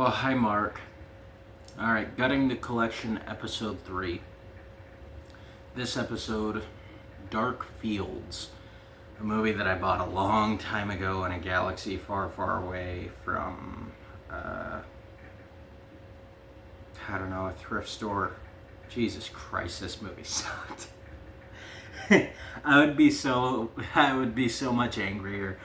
Oh, hi, Mark. All right, Gutting the Collection, Episode 3. This episode, Dark Fields, a movie that I bought a long time ago in a galaxy far, far away from, I don't know, a thrift store. Jesus Christ, this movie sucked. I would be so much angrier,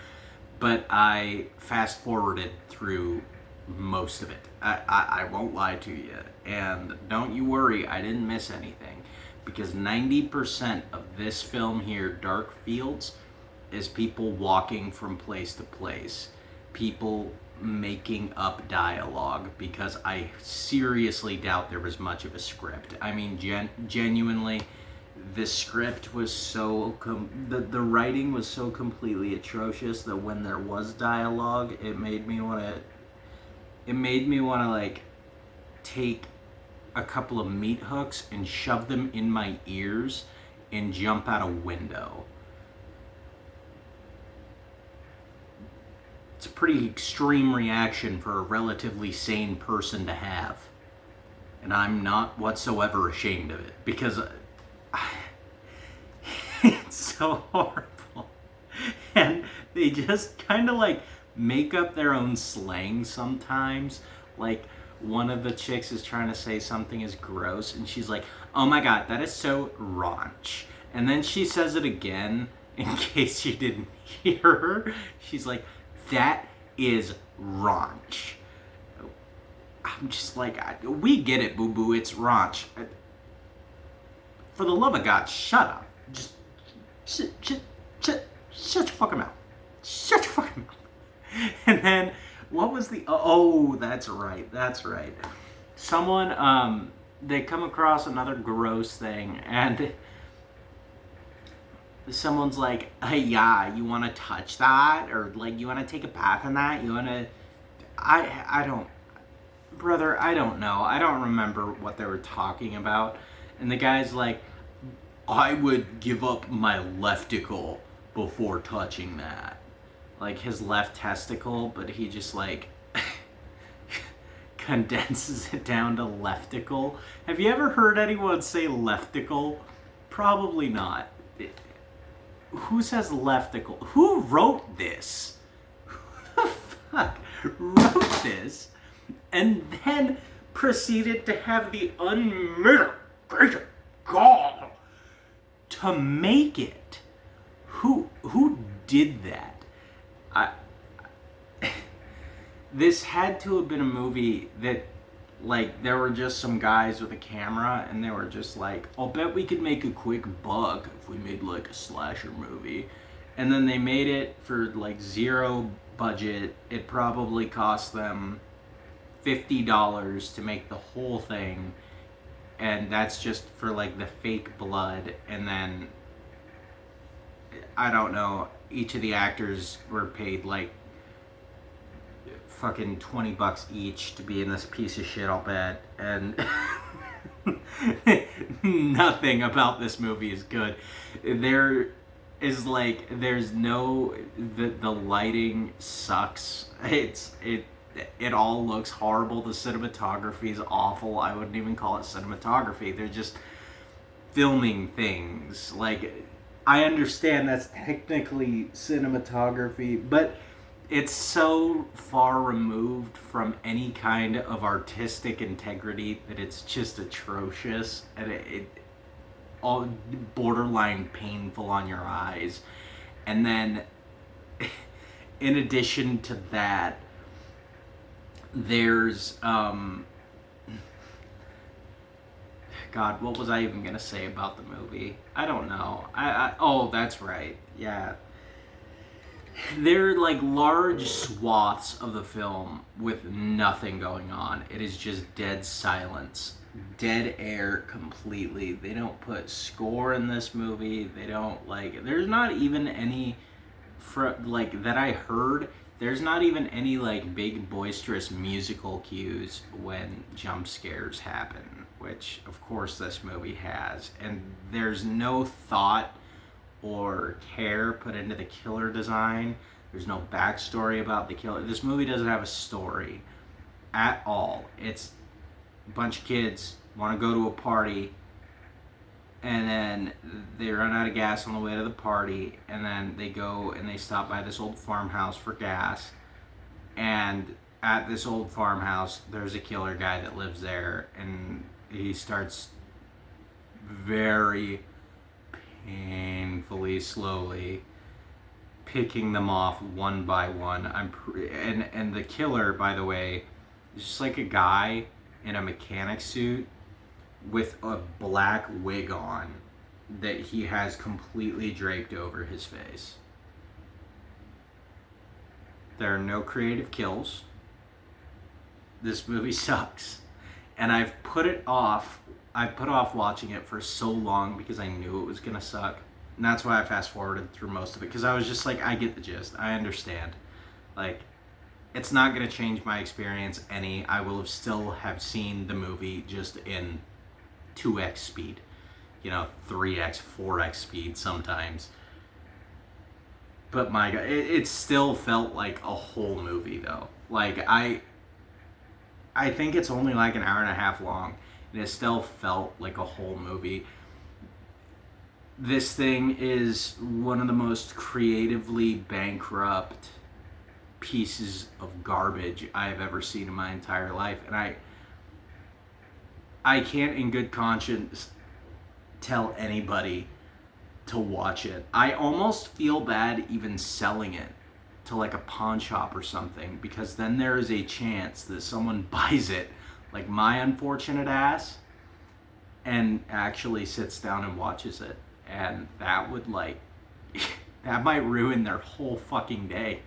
but I fast forwarded through most of it. I won't lie to you. And don't you worry, I didn't miss anything. Because 90% of this film here, Dark Fields, is people walking from place to place. People making up dialogue because I seriously doubt there was much of a script. I mean, genuinely, the script was the writing was so completely atrocious that when there was dialogue, it made me want to like take a couple of meat hooks and shove them in my ears and jump out a window. It's a pretty extreme reaction for a relatively sane person to have. And I'm not whatsoever ashamed of it because it's so horrible. And they just kind of like make up their own slang sometimes. Like, one of the chicks is trying to say something is gross, and she's like, oh my god, that is so raunch. And then she says it again, in case you didn't hear her. She's like, that is raunch. I'm just like, we get it, boo boo, it's raunch. For the love of God, shut up. Just shut your fucking mouth. Shut your fucking mouth. And then, what was that's right. Someone, they come across another gross thing, and someone's like, hey, yeah, you want to touch that? Or, like, you want to take a bath in that? You want to... I don't... Brother, I don't know. I don't remember what they were talking about. And the guy's like, I would give up my lefticle before touching that. Like his left testicle, but he just like condenses it down to lefticle. Have you ever heard anyone say lefticle? Probably not. Who says lefticle? Who wrote this? Who the fuck wrote this and then proceeded to have the unmitigated gall to make it? Who did that? This had to have been a movie that, like, there were just some guys with a camera and they were just like, I'll bet we could make a quick buck if we made like a slasher movie. And then they made it for like zero budget. It probably cost them $50 to make the whole thing, and that's just for like the fake blood. And then I don't know, each of the actors were paid like fucking $20 each to be in this piece of shit, I'll bet. And nothing about this movie is good. There's no, the lighting sucks. It all looks horrible. The cinematography is awful. I wouldn't even call it cinematography. They're just filming things. Like, I understand that's technically cinematography, but it's so far removed from any kind of artistic integrity that it's just atrocious, and it all borderline painful on your eyes. And then in addition to that, there's God, what was I even gonna say about the movie? I don't know. Oh, that's right. Yeah. There are like large swaths of the film with nothing going on. It is just dead silence. Dead air completely. They don't put score in this movie. They don't like, there's not even any like that I heard. There's not even any like big boisterous musical cues when jump scares happen, which of course this movie has. And there's no thought or care put into the killer design. There's no backstory about the killer. This movie doesn't have a story. at all. It's a bunch of kids want to go to a party, and then they run out of gas on the way to the party, and then they go and they stop by this old farmhouse for gas, and at this old farmhouse there's a killer guy that lives there, and he starts very painfully slowly picking them off one by one. And the killer, by the way, is just like a guy in a mechanic suit with a black wig on that he has completely draped over his face. There are no creative kills. This movie sucks. And I've put off watching it for so long because I knew it was going to suck. And that's why I fast forwarded through most of it, because I was just like, I get the gist. I understand. Like, it's not going to change my experience any. I will still have seen the movie just in 2x speed, 3x, 4x speed sometimes. But my God, it still felt like a whole movie though. Like I think it's only like an hour and a half long, and it still felt like a whole movie. This thing is one of the most creatively bankrupt pieces of garbage I have ever seen in my entire life, and I can't in good conscience tell anybody to watch it. I almost feel bad even selling it to like a pawn shop or something, because then there is a chance that someone buys it, like my unfortunate ass, and actually sits down and watches it. And that would that might ruin their whole fucking day,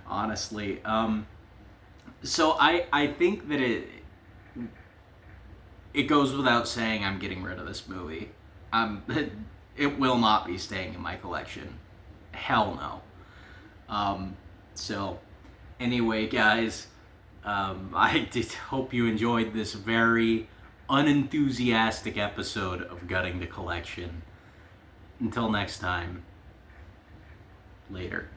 honestly. So I think that it goes without saying I'm getting rid of this movie. It will not be staying in my collection. Hell no. So anyway, guys, I did hope you enjoyed this very unenthusiastic episode of Gutting the Collection. Until next time, later.